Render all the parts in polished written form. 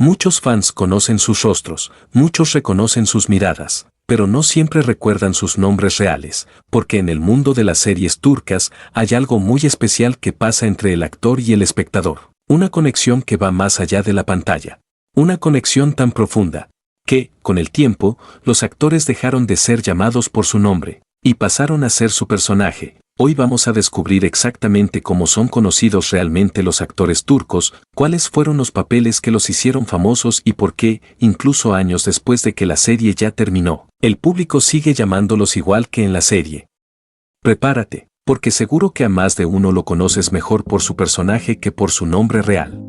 Muchos fans conocen sus rostros, muchos reconocen sus miradas, pero no siempre recuerdan sus nombres reales, porque en el mundo de las series turcas hay algo muy especial que pasa entre el actor y el espectador. Una conexión que va más allá de la pantalla. Una conexión tan profunda, que, con el tiempo, los actores dejaron de ser llamados por su nombre, y pasaron a ser su personaje. Hoy vamos a descubrir exactamente cómo son conocidos realmente los actores turcos, cuáles fueron los papeles que los hicieron famosos y por qué, incluso años después de que la serie ya terminó, el público sigue llamándolos igual que en la serie. Prepárate, porque seguro que a más de uno lo conoces mejor por su personaje que por su nombre real.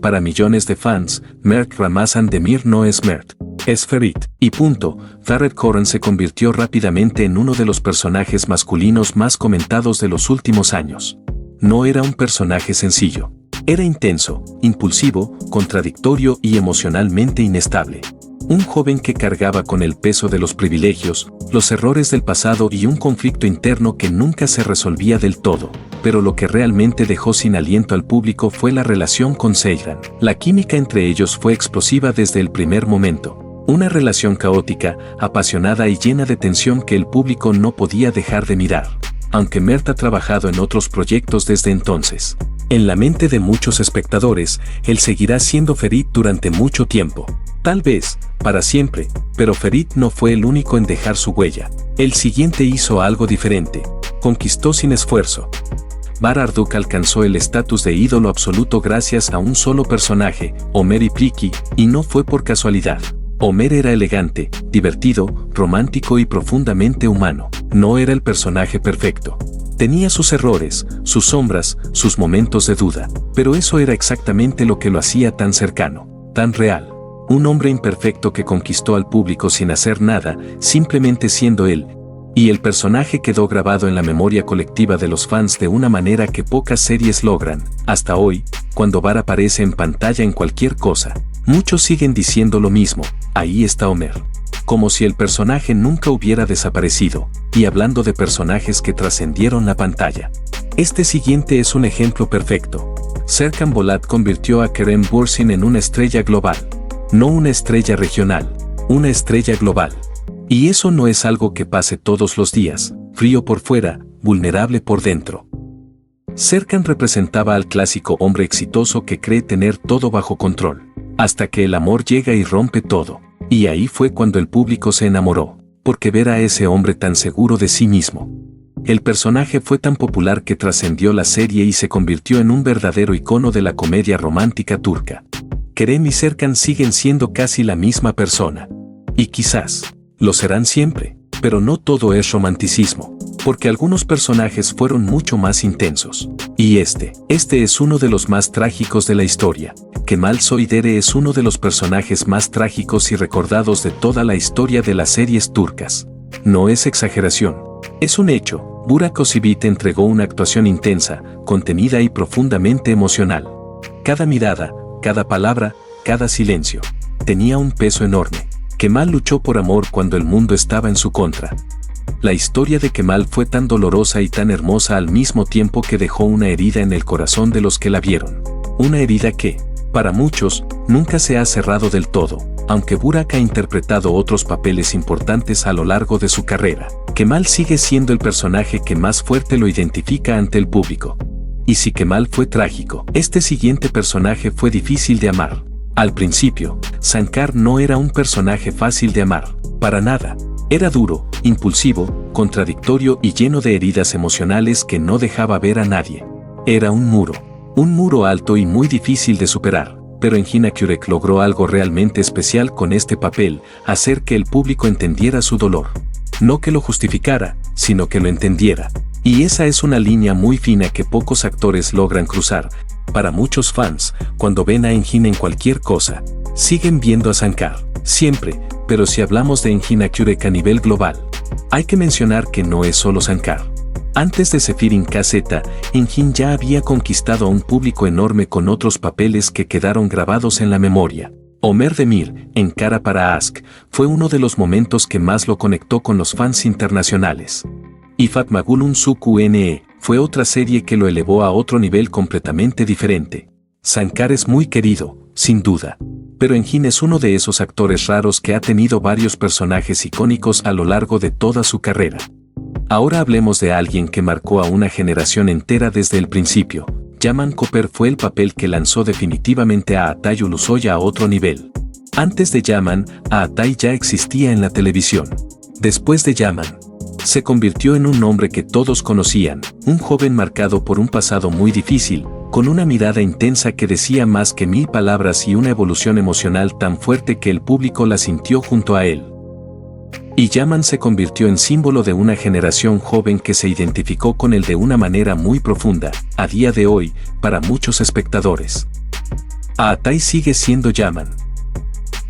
Para millones de fans, Mert Ramazan Demir no es Mert, es Ferit, y punto. Ferhat Gören se convirtió rápidamente en uno de los personajes masculinos más comentados de los últimos años. No era un personaje sencillo. Era intenso, impulsivo, contradictorio y emocionalmente inestable. Un joven que cargaba con el peso de los privilegios, los errores del pasado y un conflicto interno que nunca se resolvía del todo. Pero lo que realmente dejó sin aliento al público fue la relación con Seyran. La química entre ellos fue explosiva desde el primer momento. Una relación caótica, apasionada y llena de tensión que el público no podía dejar de mirar. Aunque Mert ha trabajado en otros proyectos desde entonces. En la mente de muchos espectadores, él seguirá siendo Ferit durante mucho tiempo. Tal vez, para siempre, pero Ferit no fue el único en dejar su huella. El siguiente hizo algo diferente. Conquistó sin esfuerzo. Bara Arduk alcanzó el estatus de ídolo absoluto gracias a un solo personaje, Ömer İplik, y no fue por casualidad. Ömer era elegante, divertido, romántico y profundamente humano. No era el personaje perfecto. Tenía sus errores, sus sombras, sus momentos de duda, pero eso era exactamente lo que lo hacía tan cercano, tan real. Un hombre imperfecto que conquistó al público sin hacer nada, simplemente siendo él. Y el personaje quedó grabado en la memoria colectiva de los fans de una manera que pocas series logran. Hasta hoy, cuando Bara aparece en pantalla en cualquier cosa, muchos siguen diciendo lo mismo, ahí está Ömer. Como si el personaje nunca hubiera desaparecido, y hablando de personajes que trascendieron la pantalla. Este siguiente es un ejemplo perfecto. Serkan Bolat convirtió a Kerem Bürsin en una estrella global. No una estrella regional, una estrella global. Y eso no es algo que pase todos los días, frío por fuera, vulnerable por dentro. Serkan representaba al clásico hombre exitoso que cree tener todo bajo control, hasta que el amor llega y rompe todo. Y ahí fue cuando el público se enamoró, porque ver a ese hombre tan seguro de sí mismo. El personaje fue tan popular que trascendió la serie y se convirtió en un verdadero icono de la comedia romántica turca. Kerem y Serkan siguen siendo casi la misma persona. Y quizás, lo serán siempre, pero no todo es romanticismo, porque algunos personajes fueron mucho más intensos. Y este es uno de los más trágicos de la historia. Kemal Soydere es uno de los personajes más trágicos y recordados de toda la historia de las series turcas. No es exageración, es un hecho. Burak Özçivit entregó una actuación intensa, contenida y profundamente emocional. Cada mirada, cada palabra, cada silencio, tenía un peso enorme. Kemal luchó por amor cuando el mundo estaba en su contra. La historia de Kemal fue tan dolorosa y tan hermosa al mismo tiempo que dejó una herida en el corazón de los que la vieron. Una herida que, para muchos, nunca se ha cerrado del todo, aunque Burak ha interpretado otros papeles importantes a lo largo de su carrera. Kemal sigue siendo el personaje que más fuerte lo identifica ante el público. Y si Kemal fue trágico, este siguiente personaje fue difícil de amar. Al principio, Sankar no era un personaje fácil de amar, para nada. Era duro, impulsivo, contradictorio y lleno de heridas emocionales que no dejaba ver a nadie. Era un muro alto y muy difícil de superar, pero Engin Akyurek logró algo realmente especial con este papel, hacer que el público entendiera su dolor. No que lo justificara, sino que lo entendiera. Y esa es una línea muy fina que pocos actores logran cruzar. Para muchos fans, cuando ven a Engin en cualquier cosa, siguen viendo a Sankar, siempre, pero si hablamos de Engin Akyurek a nivel global, hay que mencionar que no es solo Sankar. Antes de Sefirin KZ, Engin ya había conquistado a un público enorme con otros papeles que quedaron grabados en la memoria. Ömer Demir, en Kara para Aşk, fue uno de los momentos que más lo conectó con los fans internacionales. Y Fatma Gül'ün Suçu fue otra serie que lo elevó a otro nivel completamente diferente. Sankar es muy querido, sin duda. pero Engin es uno de esos actores raros que ha tenido varios personajes icónicos a lo largo de toda su carrera. Ahora hablemos de alguien que marcó a una generación entera desde el principio. Yaman Cooper fue el papel que lanzó definitivamente a Atay Ulusoy a otro nivel. Antes de Yaman, Atay ya existía en la televisión. Después de Yaman, se convirtió en un nombre que todos conocían, un joven marcado por un pasado muy difícil, con una mirada intensa que decía más que 1000 palabras y una evolución emocional tan fuerte que el público la sintió junto a él. Y Yaman se convirtió en símbolo de una generación joven que se identificó con él de una manera muy profunda, a día de hoy, para muchos espectadores. Atay sigue siendo Yaman.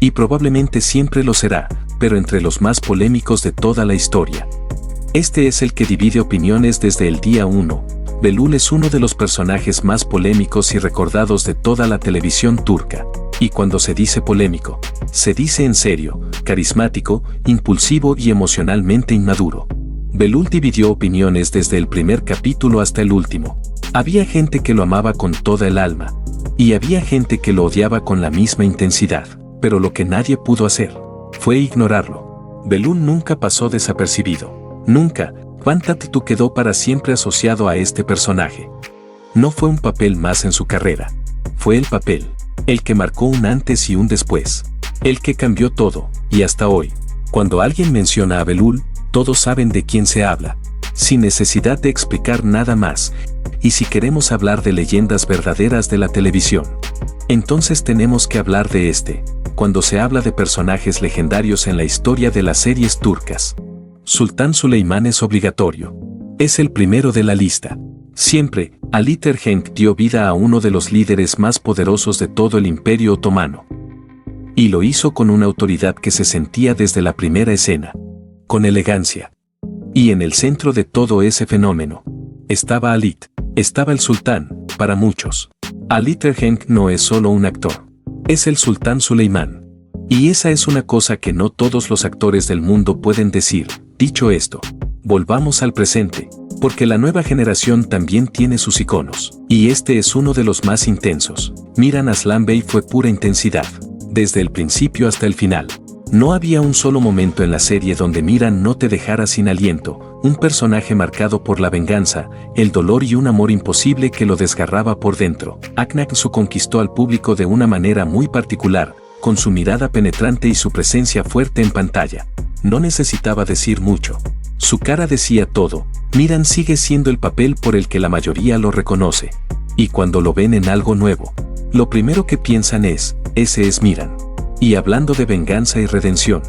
Y probablemente siempre lo será, pero entre los más polémicos de toda la historia. Este es el que divide opiniones desde el día 1. Belul es uno de los personajes más polémicos y recordados de toda la televisión turca. Y cuando se dice polémico, se dice en serio, carismático, impulsivo y emocionalmente inmaduro. Belul dividió opiniones desde el primer capítulo hasta el último. Había gente que lo amaba con toda el alma. Y había gente que lo odiaba con la misma intensidad. Pero lo que nadie pudo hacer fue ignorarlo. Belul nunca pasó desapercibido. Nunca. Quantattu quedó para siempre asociado a este personaje. No fue un papel más en su carrera. Fue el papel. El que marcó un antes y un después. El que cambió todo, y hasta hoy. Cuando alguien menciona a Belul, todos saben de quién se habla. Sin necesidad de explicar nada más. Y si queremos hablar de leyendas verdaderas de la televisión, entonces tenemos que hablar de este. Cuando se habla de personajes legendarios en la historia de las series turcas, Sultan Süleyman es obligatorio. Es el primero de la lista. Siempre, Ali Tergenk dio vida a uno de los líderes más poderosos de todo el Imperio Otomano. Y lo hizo con una autoridad que se sentía desde la primera escena. Con elegancia. Y en el centro de todo ese fenómeno, estaba Halit. Estaba el sultán, para muchos. Ali Tergenk no es solo un actor. Es el Sultán Süleyman. Y esa es una cosa que no todos los actores del mundo pueden decir. Dicho esto, volvamos al presente, porque la nueva generación también tiene sus iconos, y este es uno de los más intensos. Miran Aslan Bey fue pura intensidad, desde el principio hasta el final. No había un solo momento en la serie donde Miran no te dejara sin aliento, un personaje marcado por la venganza, el dolor y un amor imposible que lo desgarraba por dentro. Aknaksu conquistó al público de una manera muy particular, con su mirada penetrante y su presencia fuerte en pantalla. No necesitaba decir mucho. Su cara decía todo. Miran sigue siendo el papel por el que la mayoría lo reconoce. Y cuando lo ven en algo nuevo, lo primero que piensan es, ese es Miran. Y hablando de venganza y redención,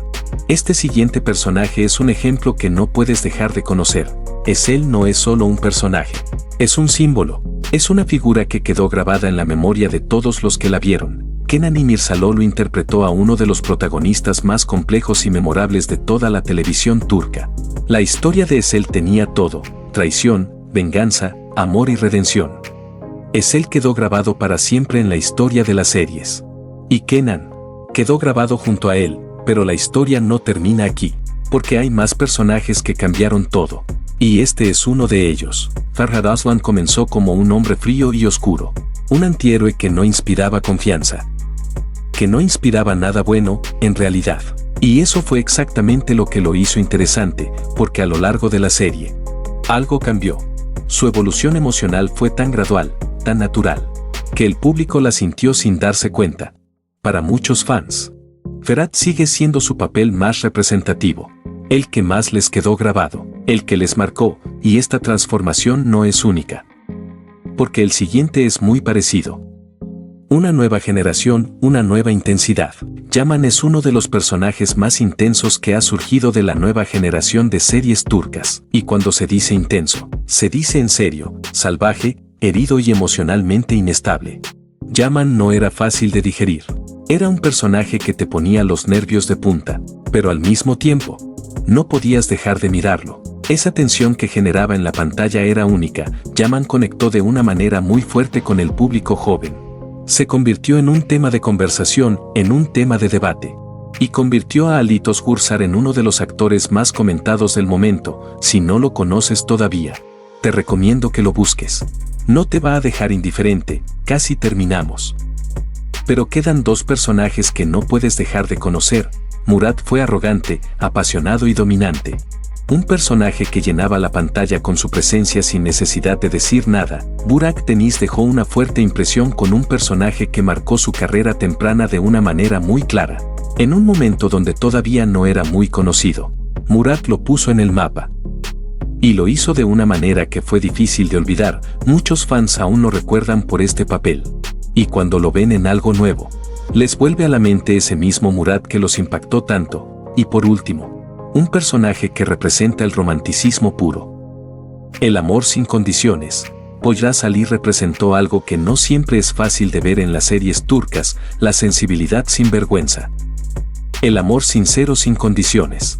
este siguiente personaje es un ejemplo que no puedes dejar de conocer. Él no es solo un personaje. Es un símbolo. Es una figura que quedó grabada en la memoria de todos los que la vieron. Kenan İmirzalıoğlu interpretó a uno de los protagonistas más complejos y memorables de toda la televisión turca. La historia de Él tenía todo: traición, venganza, amor y redención. Él quedó grabado para siempre en la historia de las series. Y Kenan quedó grabado junto a él, pero la historia no termina aquí, porque hay más personajes que cambiaron todo. Y este es uno de ellos. Farhad Aslan comenzó como un hombre frío y oscuro, un antihéroe que no inspiraba confianza, que no inspiraba nada bueno, en realidad. Y eso fue exactamente lo que lo hizo interesante, porque a lo largo de la serie, algo cambió. Su evolución emocional fue tan gradual, tan natural, que el público la sintió sin darse cuenta. Para muchos fans, Ferhat sigue siendo su papel más representativo, el que más les quedó grabado, el que les marcó, y esta transformación no es única, porque el siguiente es muy parecido. Una nueva generación, una nueva intensidad. Yaman es uno de los personajes más intensos que ha surgido de la nueva generación de series turcas. Y cuando se dice intenso, se dice en serio, salvaje, herido y emocionalmente inestable. Yaman no era fácil de digerir. Era un personaje que te ponía los nervios de punta, pero al mismo tiempo, no podías dejar de mirarlo. Esa tensión que generaba en la pantalla era única. Yaman conectó de una manera muy fuerte con el público joven. Se convirtió en un tema de conversación, en un tema de debate. Y convirtió a Halit Özgursar en uno de los actores más comentados del momento. Si no lo conoces todavía, te recomiendo que lo busques. No te va a dejar indiferente. Casi terminamos. Pero quedan dos personajes que no puedes dejar de conocer. Murat fue arrogante, apasionado y dominante. Un personaje que llenaba la pantalla con su presencia sin necesidad de decir nada. Burak Deniz dejó una fuerte impresión con un personaje que marcó su carrera temprana de una manera muy clara. En un momento donde todavía no era muy conocido, Murat lo puso en el mapa. Y lo hizo de una manera que fue difícil de olvidar. Muchos fans aún lo recuerdan por este papel. Y cuando lo ven en algo nuevo, les vuelve a la mente ese mismo Murat que los impactó tanto. Y por último, un personaje que representa el romanticismo puro. El amor sin condiciones. Poyraz Ali representó algo que no siempre es fácil de ver en las series turcas, la sensibilidad sin vergüenza. El amor sincero sin condiciones.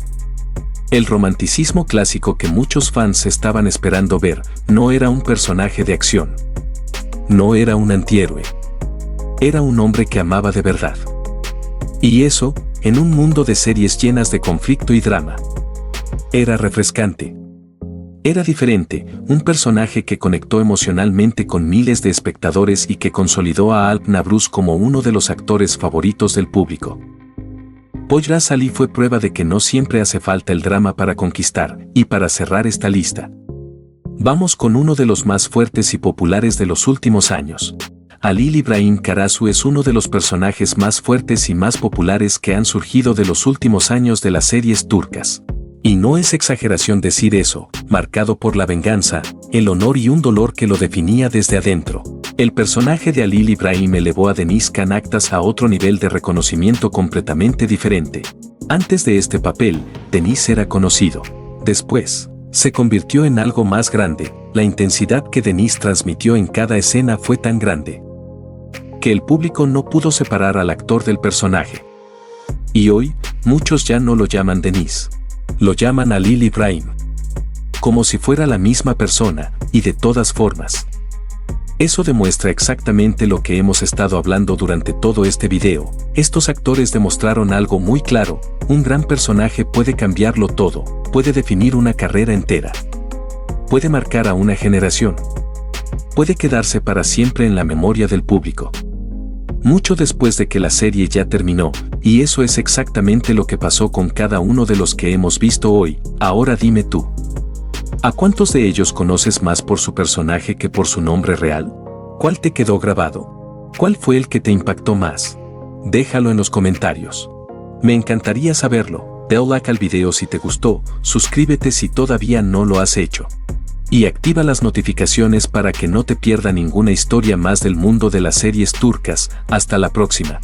El romanticismo clásico que muchos fans estaban esperando ver. No era un personaje de acción. No era un antihéroe. Era un hombre que amaba de verdad. Y eso, en un mundo de series llenas de conflicto y drama. Era refrescante. Era diferente, un personaje que conectó emocionalmente con miles de espectadores y que consolidó a Alp Navruz como uno de los actores favoritos del público. Poyraz Ali fue prueba de que no siempre hace falta el drama para conquistar. Y para cerrar esta lista, vamos con uno de los más fuertes y populares de los últimos años. Halil İbrahim Karasu es uno de los personajes más fuertes y más populares que han surgido de los últimos años de las series turcas. Y no es exageración decir eso, marcado por la venganza, el honor y un dolor que lo definía desde adentro. El personaje de Halil İbrahim elevó a Deniz Can Aktas a otro nivel de reconocimiento completamente diferente. Antes de este papel, Deniz era conocido. Después, se convirtió en algo más grande. La intensidad que Deniz transmitió en cada escena fue tan grande que el público no pudo separar al actor del personaje. Y hoy, muchos ya no lo llaman Deniz. Lo llaman Halil İbrahim. Como si fuera la misma persona, y de todas formas. Eso demuestra exactamente lo que hemos estado hablando durante todo este video. Estos actores demostraron algo muy claro: un gran personaje puede cambiarlo todo, puede definir una carrera entera. Puede marcar a una generación. Puede quedarse para siempre en la memoria del público. Mucho después de que la serie ya terminó, y eso es exactamente lo que pasó con cada uno de los que hemos visto hoy. Ahora dime tú, ¿a cuántos de ellos conoces más por su personaje que por su nombre real? ¿Cuál te quedó grabado? ¿Cuál fue el que te impactó más? Déjalo en los comentarios. Me encantaría saberlo. Da like al video si te gustó, suscríbete si todavía no lo has hecho. Y activa las notificaciones para que no te pierda ninguna historia más del mundo de las series turcas. Hasta la próxima.